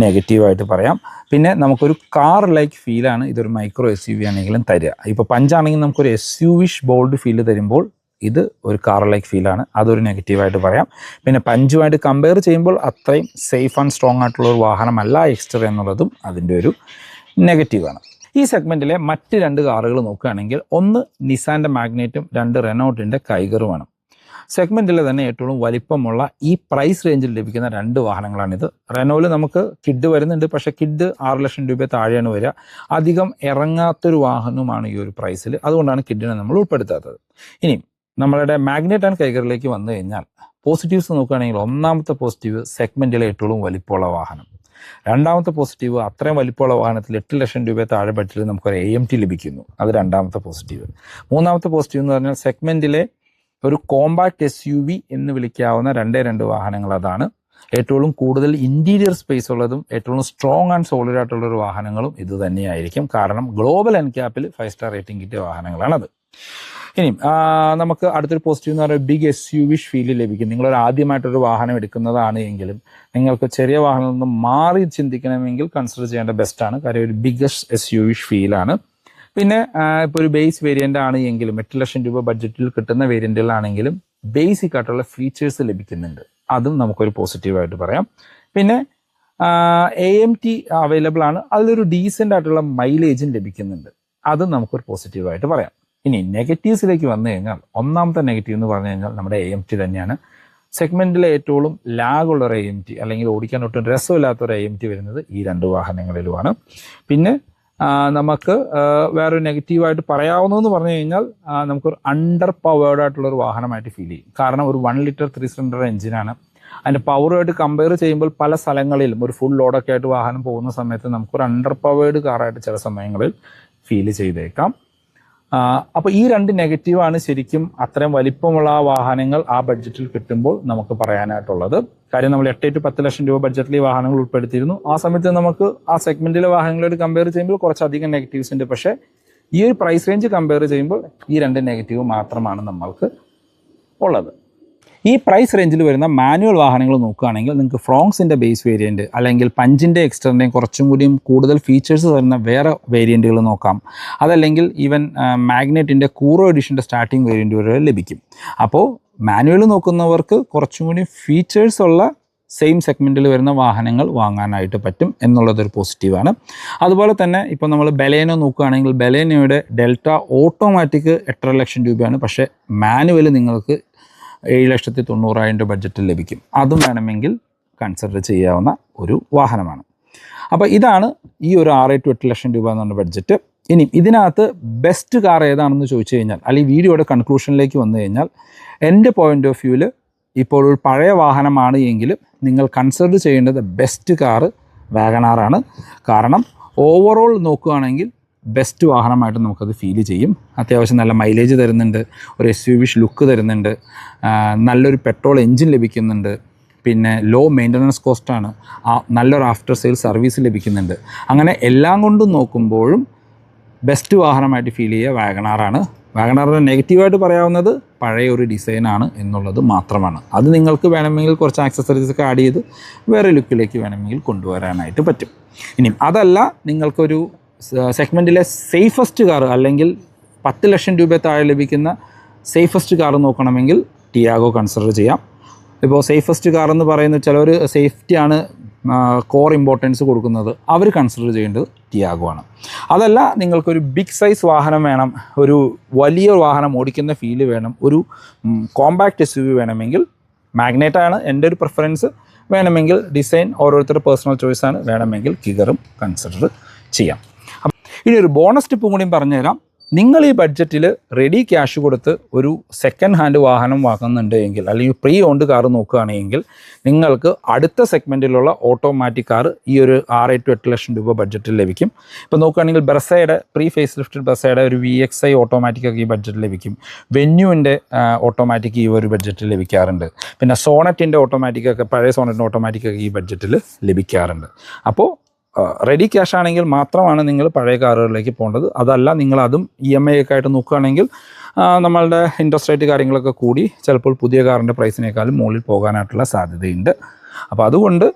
നെഗറ്റീവായിട്ട് പറയാം. പിന്നെ നമുക്കൊരു കാർ ലൈക്ക് ഫീലാണ് ഇതൊരു മൈക്രോ SUV ആണെങ്കിലും തരിക. ഇപ്പോൾ പഞ്ചാണെങ്കിൽ നമുക്കൊരു SUV ബോൾഡ് ഫീൽ തരുമ്പോൾ ഇത് ഒരു കാർ ലൈക്ക് ഫീലാണ്. അതൊരു നെഗറ്റീവായിട്ട് പറയാം. പിന്നെ പഞ്ചുമായിട്ട് കമ്പയർ ചെയ്യുമ്പോൾ അത്രയും സേഫ് ആൻഡ് സ്ട്രോങ് ആയിട്ടുള്ള ഒരു വാഹനമല്ല എക്സ്റ്റർ എന്നുള്ളതും അതിൻ്റെ ഒരു നെഗറ്റീവാണ്. ഈ സെഗ്മെൻറ്റിലെ മറ്റ് 2 കാറുകൾ നോക്കുകയാണെങ്കിൽ ഒന്ന് നിസാൻ്റെ മാഗ്നൈറ്റും 2 റെനോൾട്ടിൻ്റെ കൈഗറുമാണ്. സെഗ്മെൻറ്റിലെ തന്നെ ഏറ്റവും വലിപ്പമുള്ള ഈ പ്രൈസ് റേഞ്ചിൽ ലഭിക്കുന്ന 2 വാഹനങ്ങളാണിത്. റെനോയിൽ നമുക്ക് കിഡ് വരുന്നുണ്ട്, പക്ഷേ കിഡ് 6 ലക്ഷം രൂപ താഴെയാണ് വരിക. അധികം ഇറങ്ങാത്തൊരു വാഹനവുമാണ് ഈ ഒരു പ്രൈസിൽ. അതുകൊണ്ടാണ് കിഡിനെ നമ്മൾ ഉൾപ്പെടുത്താത്തത്. ഇനി നമ്മളുടെ മാഗ്നൈറ്റ് ആൻഡ് കൈഗറിലേക്ക് വന്നു കഴിഞ്ഞാൽ പോസിറ്റീവ്സ് നോക്കുകയാണെങ്കിൽ ഒന്നാമത്തെ പോസിറ്റീവ് സെഗ്മെൻറ്റിലെ ഏറ്റവും വലിപ്പമുള്ള വാഹനം. രണ്ടാമത്തെ പോസിറ്റീവ് അത്രയും വലിപ്പമുള്ള വാഹനത്തിൽ 8 ലക്ഷം രൂപ താഴെ ബഡ്ജറ്റിൽ നമുക്കൊരു AMT ലഭിക്കുന്നു. അത് രണ്ടാമത്തെ പോസിറ്റീവ്. മൂന്നാമത്തെ പോസിറ്റീവ് എന്ന് പറഞ്ഞാൽ സെഗ്മെൻറ്റിലെ ഒരു കോമ്പാക്ട് SUV എന്ന് വിളിക്കാവുന്ന 2 വാഹനങ്ങൾ. അതാണ് ഏറ്റവും കൂടുതൽ ഇൻറ്റീരിയർ സ്പേസ് ഉള്ളതും ഏറ്റവും സ്ട്രോങ് ആൻഡ് സോളിഡ് ആയിട്ടുള്ളൊരു വാഹനങ്ങളും ഇത് തന്നെയായിരിക്കും. കാരണം ഗ്ലോബൽ NCAPൽ 5 സ്റ്റാർ റേറ്റിംഗ് കിട്ടിയ വാഹനങ്ങളാണത്. ഇനി നമുക്ക് അടുത്തൊരു പോസിറ്റീവ് എന്ന് പറയുന്നത് ബിഗ് SUV ഫീൽ ലഭിക്കും. നിങ്ങളൊരു ആദ്യമായിട്ടൊരു വാഹനം എടുക്കുന്നതാണ് എങ്കിലും നിങ്ങൾക്ക് ചെറിയ വാഹനത്തിൽ നിന്ന് മാറി ചിന്തിക്കണമെങ്കിൽ കൺസിഡർ ചെയ്യേണ്ട ബെസ്റ്റാണ്. കാര്യം ഒരു ബിഗ്ഗസ്റ്റ് SUV ഫീലാണ്. പിന്നെ ഇപ്പോൾ ഒരു ബേസ് വേരിയൻ്റ് ആണ് എങ്കിലും 8 ലക്ഷം രൂപ ബഡ്ജറ്റിൽ കിട്ടുന്ന വേരിയൻറ്റുകളാണെങ്കിലും ബേസിക് ആയിട്ടുള്ള ഫീച്ചേഴ്സ് ലഭിക്കുന്നുണ്ട്. അതും നമുക്കൊരു പോസിറ്റീവായിട്ട് പറയാം. പിന്നെ AMT അവൈലബിൾ ആണ്. അതിലൊരു ഡീസൻ്റ് ആയിട്ടുള്ള മൈലേജും ലഭിക്കുന്നുണ്ട്. അതും നമുക്കൊരു പോസിറ്റീവായിട്ട് പറയാം. ഇനി നെഗറ്റീവ്സിലേക്ക് വന്നു കഴിഞ്ഞാൽ ഒന്നാമത്തെ നെഗറ്റീവ് എന്ന് പറഞ്ഞു കഴിഞ്ഞാൽ നമ്മുടെ AMT തന്നെയാണ്. സെഗ്മെൻറ്റിലെ ഏറ്റവും ലാഗുള്ള ഒരു AMT അല്ലെങ്കിൽ ഓടിക്കാൻ ഒട്ടും രസമില്ലാത്തൊരു AMT വരുന്നത് ഈ 2 വാഹനങ്ങളിലുമാണ്. പിന്നെ നമുക്ക് വേറൊരു നെഗറ്റീവായിട്ട് പറയാവുന്നതെന്ന് പറഞ്ഞു കഴിഞ്ഞാൽ നമുക്കൊരു അണ്ടർ പവേർഡ് ആയിട്ടുള്ളൊരു വാഹനമായിട്ട് ഫീൽ ചെയ്യും. കാരണം ഒരു 1 ലിറ്റർ 3 സിലിണ്ടർ എഞ്ചിനാണ്. അതിൻ്റെ പവറുമായിട്ട് കമ്പയർ ചെയ്യുമ്പോൾ പല സ്ഥലങ്ങളിലും ഒരു ഫുൾ ലോഡൊക്കെ ആയിട്ട് വാഹനം പോകുന്ന സമയത്ത് നമുക്കൊരു അണ്ടർ പവേർഡ് കാറായിട്ട് ചില സമയങ്ങളിൽ ഫീൽ ചെയ്തേക്കാം. അപ്പോൾ ഈ 2 നെഗറ്റീവാണ് ശരിക്കും അത്രയും വലിപ്പമുള്ള ആ വാഹനങ്ങൾ ആ ബഡ്ജറ്റിൽ കിട്ടുമ്പോൾ നമുക്ക് പറയാനായിട്ടുള്ളത്. കാര്യം നമ്മൾ 8-10 ലക്ഷം രൂപ ബഡ്ജറ്റിൽ ഈ വാഹനങ്ങൾ ഉൾപ്പെടുത്തിയിരുന്നു. ആ സമയത്ത് നമുക്ക് ആ സെഗ്മെന്റിലെ വാഹനങ്ങളോട് കമ്പയർ ചെയ്യുമ്പോൾ കുറച്ചധികം നെഗറ്റീവ്സ് ഉണ്ട്. പക്ഷേ ഈ ഒരു പ്രൈസ് റേഞ്ച് കമ്പയർ ചെയ്യുമ്പോൾ ഈ 2 നെഗറ്റീവ് മാത്രമാണ് നമ്മൾക്ക് ഉള്ളത്. ഈ പ്രൈസ് റേഞ്ചിൽ വരുന്ന മാനുവൽ വാഹനങ്ങൾ നോക്കുകയാണെങ്കിൽ നിങ്ങൾക്ക് ഫ്രോങ്സിൻ്റെ ബേസ് വേരിയൻറ്റ് അല്ലെങ്കിൽ പഞ്ചിൻ്റെ എക്സ്റ്ററിൻ്റെയും കുറച്ചും കൂടിയും കൂടുതൽ ഫീച്ചേഴ്സ് തരുന്ന വേറെ വേരിയൻറ്റുകൾ നോക്കാം. അതല്ലെങ്കിൽ ഈവൻ മാഗ്നറ്റിൻ്റെ കൂറോ എഡിഷൻ്റെ സ്റ്റാർട്ടിംഗ് വേരിയൻറ്റ് വരെ ലഭിക്കും. അപ്പോൾ മാനുവൽ നോക്കുന്നവർക്ക് കുറച്ചും കൂടി ഫീച്ചേഴ്സ് ഉള്ള സെയിം സെഗ്മെൻറ്റിൽ വരുന്ന വാഹനങ്ങൾ വാങ്ങാനായിട്ട് പറ്റും എന്നുള്ളതൊരു പോസിറ്റീവാണ്. അതുപോലെ തന്നെ ഇപ്പോൾ നമ്മൾ ബലേനോ നോക്കുകയാണെങ്കിൽ ബലേനോയുടെ ഡെൽറ്റ ഓട്ടോമാറ്റിക് 8.5 ലക്ഷം രൂപയാണ്. പക്ഷേ മാനുവൽ നിങ്ങൾക്ക് 7,90,000 ബഡ്ജറ്റിൽ ലഭിക്കും. അതും വേണമെങ്കിൽ കൺസിഡർ ചെയ്യാവുന്ന ഒരു വാഹനമാണ്. അപ്പോൾ ഇതാണ് ഈ ഒരു 6-8 ലക്ഷം രൂപ എന്ന് പറഞ്ഞ ബഡ്ജറ്റ്. ഇനി ഇതിനകത്ത് ബെസ്റ്റ് കാർ ഏതാണെന്ന് ചോദിച്ചു കഴിഞ്ഞാൽ അല്ലെങ്കിൽ വീഡിയോയുടെ കൺക്ലൂഷനിലേക്ക് വന്നു കഴിഞ്ഞാൽ എൻ്റെ പോയിൻ്റ് ഓഫ് വ്യൂവിൽ ഇപ്പോൾ ഒരു പഴയ വാഹനമാണ് എങ്കിലും നിങ്ങൾ കൺസിഡർ ചെയ്യേണ്ടത് ബെസ്റ്റ് കാറ് വാഗണാറാണ്. കാരണം ഓവറോൾ നോക്കുകയാണെങ്കിൽ ബെസ്റ്റ് വാഹനമായിട്ട് നമുക്കത് ഫീൽ ചെയ്യും. അത്യാവശ്യം നല്ല മൈലേജ് തരുന്നുണ്ട്, ഒരു SUV ലുക്ക് തരുന്നുണ്ട്, നല്ലൊരു പെട്രോൾ എൻജിൻ ലഭിക്കുന്നുണ്ട്, പിന്നെ ലോ മെയിൻ്റനൻസ് കോസ്റ്റാണ്, നല്ലൊരു ആഫ്റ്റർ സെയിൽ സർവീസ് ലഭിക്കുന്നുണ്ട്. അങ്ങനെ എല്ലാം കൊണ്ടും നോക്കുമ്പോഴും ബെസ്റ്റ് വാഹനമായിട്ട് ഫീൽ ചെയ്യുക വാഗണാറാണ്. വാഗണാറിൻ്റെ നെഗറ്റീവായിട്ട് പറയാവുന്നത് പഴയ ഒരു ഡിസൈനാണ് എന്നുള്ളത് മാത്രമാണ്. അത് നിങ്ങൾക്ക് വേണമെങ്കിൽ കുറച്ച് ആക്സസറീസൊക്കെ ആഡ് ചെയ്ത് വേറെ ലുക്കിലേക്ക് വേണമെങ്കിൽ കൊണ്ടുവരാനായിട്ട് പറ്റും. ഇനി അതല്ല നിങ്ങൾക്കൊരു സെഗ്മെൻറ്റിലെ സേഫസ്റ്റ് കാർ അല്ലെങ്കിൽ 10 ലക്ഷം രൂപ താഴെ ലഭിക്കുന്ന സേഫസ്റ്റ് കാർ നോക്കണമെങ്കിൽ ടിയാഗോ കൺസിഡർ ചെയ്യാം. ഇപ്പോൾ സേഫസ്റ്റ് കാർ എന്ന് പറയുന്നത് ചിലർ സേഫ്റ്റിയാണ് കോർ ഇമ്പോർട്ടൻസ് കൊടുക്കുന്നത്, അവർ കൺസിഡർ ചെയ്യേണ്ടത് ടിയാഗോ ആണ്. അതല്ല, നിങ്ങൾക്കൊരു ബിഗ് സൈസ് വാഹനം വേണം, ഒരു വലിയ വാഹനം ഓടിക്കുന്ന ഫീല് വേണം, ഒരു കോമ്പാക്റ്റ് SUV വേണമെങ്കിൽ മാഗ്നേറ്റാണ് എൻ്റെ ഒരു പ്രിഫറൻസ്. വേണമെങ്കിൽ ഡിസൈൻ ഓരോരുത്തരുടെ പേഴ്സണൽ ചോയ്സാണ്, വേണമെങ്കിൽ കിഗറും കൺസിഡർ ചെയ്യാം. അപ്പം ഇനി ഒരു ബോണസ് ടിപ്പും കൂടിയും പറഞ്ഞുതരാം. നിങ്ങൾ ഈ ബഡ്ജറ്റിൽ റെഡി ക്യാഷ് കൊടുത്ത് ഒരു സെക്കൻഡ് ഹാൻഡ് വാഹനം വാങ്ങുന്നുണ്ട് എങ്കിൽ, അല്ലെങ്കിൽ പ്രീ ഓൺഡ് കാർ നോക്കുകയാണെങ്കിൽ, നിങ്ങൾക്ക് അടുത്ത സെഗ്മെൻറ്റിലുള്ള ഓട്ടോമാറ്റിക് കാർ ഈ ഒരു 6 to 8 ലക്ഷം രൂപ ബഡ്ജറ്റിൽ ലഭിക്കും. ഇപ്പോൾ നോക്കുകയാണെങ്കിൽ ബ്രസയുടെ പ്രീ ഫേസ് ലിഫ്റ്റഡ് ബ്രസയുടെ ഒരു VXI ഓട്ടോമാറ്റിക്കൊക്കെ ഈ ബഡ്ജറ്റിൽ ലഭിക്കും. വെന്യൂവിൻ്റെ ഓട്ടോമാറ്റിക് ഈ ഒരു ബഡ്ജറ്റിൽ ലഭിക്കാറുണ്ട്. പിന്നെ സോണറ്റിൻ്റെ ഓട്ടോമാറ്റിക്കൊക്കെ, പഴയ സോണറ്റിൻ്റെ ഓട്ടോമാറ്റിക്കൊക്കെ ഈ ബഡ്ജറ്റിൽ ലഭിക്കാറുണ്ട്. അപ്പോൾ റെഡി ക്യാഷ് ആണെങ്കിൽ മാത്രമാണ് നിങ്ങൾ പഴയ കാറുകളിലേക്ക് പോകേണ്ടത്. അതല്ല, നിങ്ങളതും EMI ഒക്കെ ആയിട്ട് നോക്കുകയാണെങ്കിൽ നമ്മളുടെ ഇൻട്രസ്റ്റ് റേറ്റ് കാര്യങ്ങളൊക്കെ കൂടി ചിലപ്പോൾ പുതിയ കാറിൻ്റെ പ്രൈസിനേക്കാളും മുകളിൽ പോകാനായിട്ടുള്ള സാധ്യതയുണ്ട്. അപ്പോൾ അതുകൊണ്ട്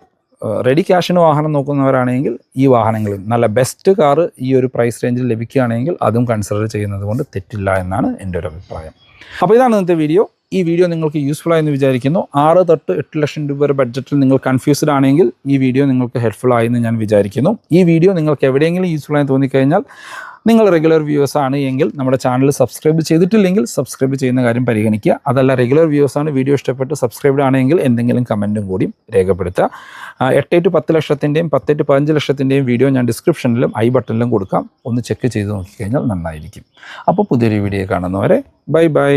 റെഡി ക്യാഷിന് വാഹനം നോക്കുന്നവരാണെങ്കിൽ ഈ വാഹനങ്ങളിൽ നല്ല ബെസ്റ്റ് കാർ ഈ ഒരു പ്രൈസ് റേഞ്ചിൽ ലഭിക്കുകയാണെങ്കിൽ അതും കൺസിഡർ ചെയ്യുന്നത് കൊണ്ട് തെറ്റില്ല എന്നാണ് എൻ്റെ ഒരു അഭിപ്രായം. അപ്പോൾ ഇതാണ് ഇന്നത്തെ വീഡിയോ. ഈ വീഡിയോ നിങ്ങൾക്ക് യൂസ്ഫുൾ ആയെന്ന് വിചാരിക്കുന്നു. 6 to 8 ലക്ഷം രൂപ വരെ ബഡ്ജറ്റിൽ നിങ്ങൾ കൺഫ്യൂസ്ഡ് ആണെങ്കിൽ ഈ വീഡിയോ നിങ്ങൾക്ക് ഹെൽപ്ഫുൾ ആയെന്ന് ഞാൻ വിചാരിക്കുന്നു. ഈ വീഡിയോ നിങ്ങൾക്ക് എവിടെയെങ്കിലും യൂസ്ഫുൾ ആയി തോന്നിക്കഴിഞ്ഞാൽ, നിങ്ങൾ റെഗുലർ വ്യൂവേഴ്സ് ആണ് എങ്കിൽ നമ്മുടെ ചാനൽ സബ്സ്ക്രൈബ് ചെയ്തിട്ടില്ലെങ്കിൽ സബ്സ്ക്രൈബ് ചെയ്യുന്ന കാര്യം പരിഗണിക്കുക. അതല്ല, റെഗുലർ വ്യൂവേഴ്സ് ആണ്, വീഡിയോ ഇഷ്ടപ്പെട്ട് സബ്സ്ക്രൈബ്ഡ് ആണെങ്കിൽ എന്തെങ്കിലും കമൻറ്റും കൂടിയും രേഖപ്പെടുത്തുക. 8 to 10 ലക്ഷത്തിൻ്റെയും 10 to 15 ലക്ഷത്തിൻ്റെയും വീഡിയോ ഞാൻ ഡിസ്ക്രിപ്ഷനിലും ഐ ബട്ടണിലും കൊടുക്കാം. ഒന്ന് ചെക്ക് ചെയ്ത് നോക്കിക്കഴിഞ്ഞാൽ നന്നായിരിക്കും. അപ്പോൾ പുതിയൊരു വീഡിയോ കാണുന്നവരെ ബൈ ബൈ.